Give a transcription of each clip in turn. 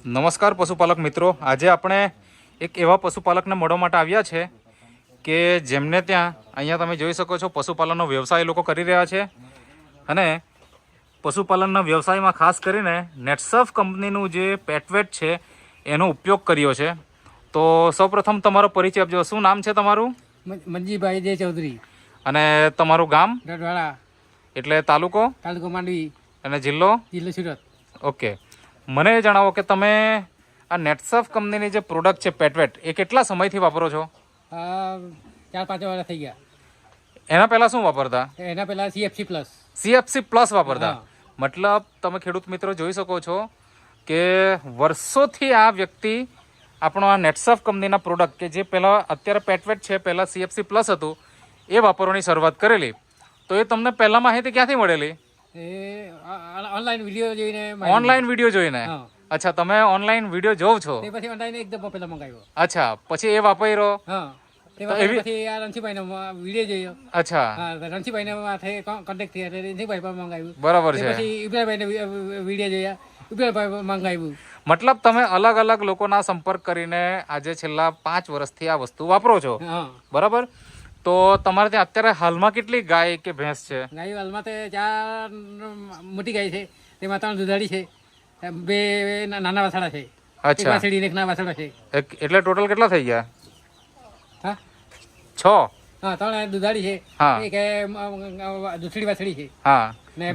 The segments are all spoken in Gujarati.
નમસ્કાર પશુપાલક મિત્રો, આજે આપણે એક એવા પશુપાલકને મળવા માટે આવ્યા છે કે જેમને ત્યાં અહીંયા તમે જોઈ શકો છો પશુપાલનનો વ્યવસાય લોકો કરી રહ્યા છે અને પશુપાલનના વ્યવસાયમાં ખાસ કરીને નેટસર્ફ કંપનીનું જે પેટવેટ છે એનો ઉપયોગ કર્યો છે. તો સૌપ્રથમ તમારો પરિચય આપજો. શું નામ છે તમારું? મંજીભાઈ જે ચૌધરી. અને તમારું ગામ? રડવાળા. એટલે તાલુકો? તાલુકો માંડવી. અને જિલ્લો? જિલ્લો સુરત. ઓકે, મને એ જણાવો કે તમે આ નેટસર્ફ કંપનીની જે પ્રોડક્ટ છે પેટવેટ એ કેટલા સમયથી વાપરો છો? 4-5 વર્ષ થઈ ગયા. એના પહેલા શું વાપરતા? એના પહેલા CFC પ્લસ વાપરતા. મતલબ તમે ખેડૂત મિત્રો જોઈ શકો છો કે વર્ષોથી આ વ્યક્તિ આપણો આ નેટસર્ફ કંપનીના પ્રોડક્ટ કે જે પહેલાં અત્યારે પેટવેટ છે પહેલાં CFC પ્લસ હતું એ વાપરવાની શરૂઆત કરેલી. તો એ તમને પહેલાં માહિતી ક્યાંથી મળેલી? ઓનલાઈન વિડીયો જોઈને. ઓનલાઈન વિડીયો જોઈને? અચ્છા, તમે ઓનલાઈન વિડીયો જોવ છો? પછી ઓનલાઈન એકદમ પહેલા મંગાવ્યો. અચ્છા, પછી એ વાપર્યો? પછી આ રણજીભાઈનો વિડીયો જોયો. અચ્છા, રણજીભાઈને માથે કોન્ટેક્ટ થયા એટલે રણજીભાઈ પર મંગાવ્યું. બરાબર છે. પછી ઇબ્રાહીમભાઈને વિડીયો જોયા, ઇબ્રાહીમભાઈ મંગાવ્યું. મતલબ તમે અલગ અલગ લોકોના સંપર્ક કરીને આજે છેલ્લા 5 વર્ષથી આ વસ્તુ વાપરો છો, બરાબર? તો તમારે ત્યાં અત્યારે હાલમાં કેટલી ગાય કે ભેંસ છે? ગાય હાલમાં તો 4 મોટી ગાય છે, તેમાં 3 દુધાળી છે, 2 નાના વાછડા છે. અચ્છા, વાછડી એક નાના વાછડા છે. એટલે ટોટલ કેટલા થઈ ગયા? હા, 6. હા, 3 દુધાળી છે, એક દૂસરી વાછડી છે. હા,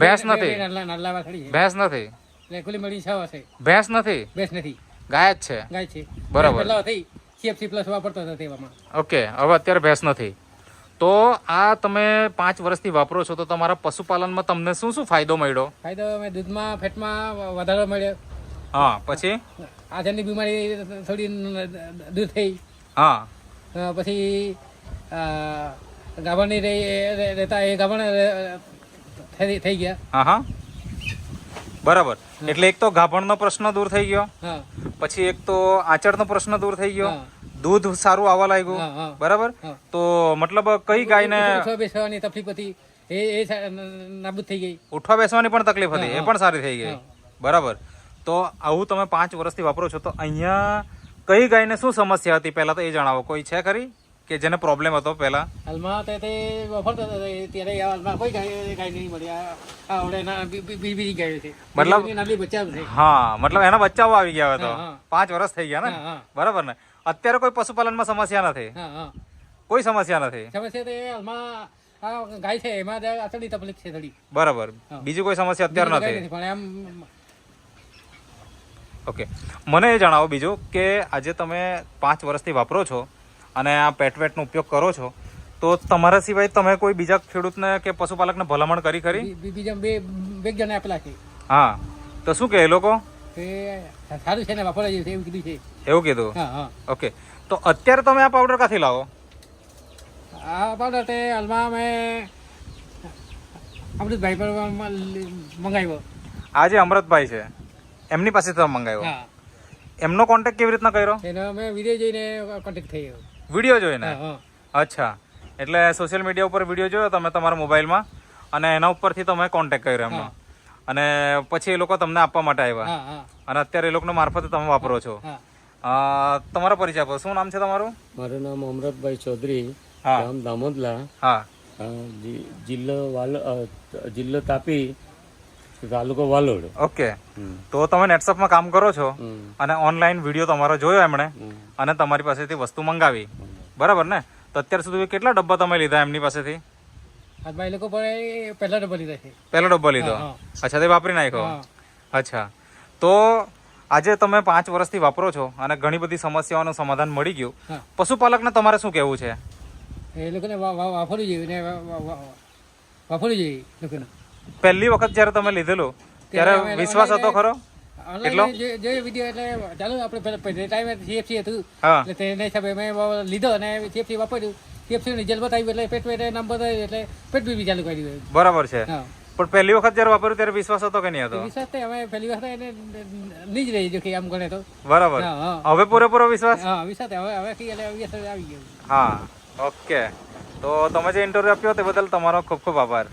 ભેંસ નથી? નાના વાછડી છે. ભેંસ નથી? એટલે કુલી મળી 6 હશે. ભેંસ નથી? ભેંસ નથી, ગાય જ છે. ગાય છે. બરાબર. પહેલા હતી CFC પ્લસ વાપરતો હતો તેવામાં. ઓકે, હવે અત્યારે ભેંસ નથી. તો આ તમે 5 વર્ષથી વાપરો છો તો તમારા પશુપાલનમાં તમને શું શું ફાયદો મળ્યો? ફાયદો અમે દૂધમાં ફેટમાં વધારો મળ્યો. હા, પછી આજની બીમારી થોડી દૂર થઈ. હા, પછી ગાભણની રહેતા એ ગાભણ થઈ ગયા. હા હા, બરાબર. એટલે એક તો ગાભણનો પ્રશ્ન દૂર થઈ ગયો, પછી એક તો આંચળનો પ્રશ્ન દૂર થઈ ગયો, દૂધ સારું આવવા લાગ્યું, બરાબર? તો મતલબ કઈ ગાયને ઉઠવા બેસવાની તકલીફ હતી એ નાબૂદ થઈ ગઈ. ઉઠવા બેસવાની પણ તકલીફ હતી, એ પણ સારી થઈ ગઈ, બરાબર? તો આવું તમે 5 વર્ષથી વાપરો છો તો અહીંયા કઈ ગાયને શું સમસ્યા હતી પહેલા તો એ જણાવો. કોઈ છે ખરી કે જેને પ્રોબ્લેમ હતો પહેલા? હાલમાં તે વાપરતો હતો ત્યારે હાલમાં કોઈ ગાય નહીં મળી. બીજી ગાયો છે, મતલબ નાની બચ્ચા છે. હા, મતલબ એના બચ્ચાઓ આવી ગયા હતો. 5 વર્ષ થઈ ગયા ને, બરાબર ને? અત્યારે કોઈ પશુપાલનમાં સમસ્યા નથી? કોઈ સમસ્યા નથી. સમસ્યા તે હાલમાં ગાય છે એમાં આટલી તકલીફ છે થોડી, બરાબર. બીજી કોઈ સમસ્યા અત્યારે નથી. પણ એમ ઓકે, મને એ જણાવો બીજું કે આજે તમે 5 વર્ષથી વાપરો છો અને આ પેટવેટનો ઉપયોગ કરો છો તો તમારા સિવાય તમે કોઈ બીજા ખેડૂતને કે પશુપાલકને ભલામણ કરી ખરી? બીજા બે જણા આપેલા છે. હા, તો શું કહે એ લોકો? સારું છે ને વાપરવા જેવું છે એવું કીધું છે. એવું કીધું? ઓકે, તો અત્યારે તમે આ પાવડર ક્યાંથી લાવો? આ પાવડર તે હાલમાં અમે અમૃતભાઈ પર મંગાવ્યો. આ જે અમૃતભાઈ છે એમની પાસે તમે મંગાવ્યો? એમનો કોન્ટેક્ટ કેવી રીતના કર્યો? એનો અમે વિડીયો જોઈને કોન્ટેક્ટ થયો. વિડીયો જોઈને? અચ્છા, એટલે સોશિયલ મીડિયા ઉપર વિડીયો જોયો તમે તમારા મોબાઈલમાં અને એના ઉપરથી તમે કોન્ટેક્ટ કર્યો એમનો અને પછી એ લોકો તમને આપવા માટે આવ્યા અને અત્યારે એ લોકોના મારફતે તમે વાપરો છો. તમારો પરિચય આપો. શું નામ છે તમારું? મારું નામ અમૃતભાઈ ચૌધરી, ગામ દામોદલા. હા, જિલ્લો તાપી, તાલુકો વાલોડ. ઓકે, તો તમે નેટસર્ફમાં કામ કરો છો અને ઓનલાઈન વિડીયો તમારો જોયો એમણે અને તમારી પાસેથી વસ્તુ મંગાવી, બરાબર ને? તો અત્યાર સુધી કેટલા ડબ્બા તમે લીધા એમની પાસેથી? ભાઈ લોકો પહેલો ડબ્બો લીધો છે. પહેલો ડબ્બો લીધો? અચ્છા, તે વાપરી નાખ્યો? અચ્છા, તો આજે તમે 5 વર્ષથી વાપરો છો અને ઘણી બધી સમસ્યાઓનું સમાધાન મળી ગયું. પશુપાલકને તમારે શું કહેવું છે? એ લોકોને વાપરવું જોઈએ, વાપરવું જોઈએ લોકોને. પહેલી વખત જયારે તમે લીધેલું ત્યારે વિશ્વાસ હતો ખરો? એટલો જે વિડીયો એટલે ચાલો આપણે ટાઈમે CFC હતું એટલે તેના હિસાબે મેં લીધો અને CFC વાપર્યું. CFC રિઝલ્ટ બતાવ્યું એટલે પેટ નામ બતાવ્યું એટલે પેટ બી ચાલુ કર્યું. બરાબર છે. પણ પહેલી વખત જયારે વાપર્યું ત્યારે વિશ્વાસ હતો કે નહીં હતો? વિશ્વાસ તો અમે પહેલી વખત એને નહીં જ રહી જો કે આમ ગણે તો. બરાબર. હવે પૂરેપૂરો વિશ્વાસ? હા, વિશ્વાસ હવે આવી ગયો. હા, ઓકે. તો તમે જે ઇન્ટરવ્યુ આપ્યો તે બદલ તમારો ખૂબ ખૂબ આભાર.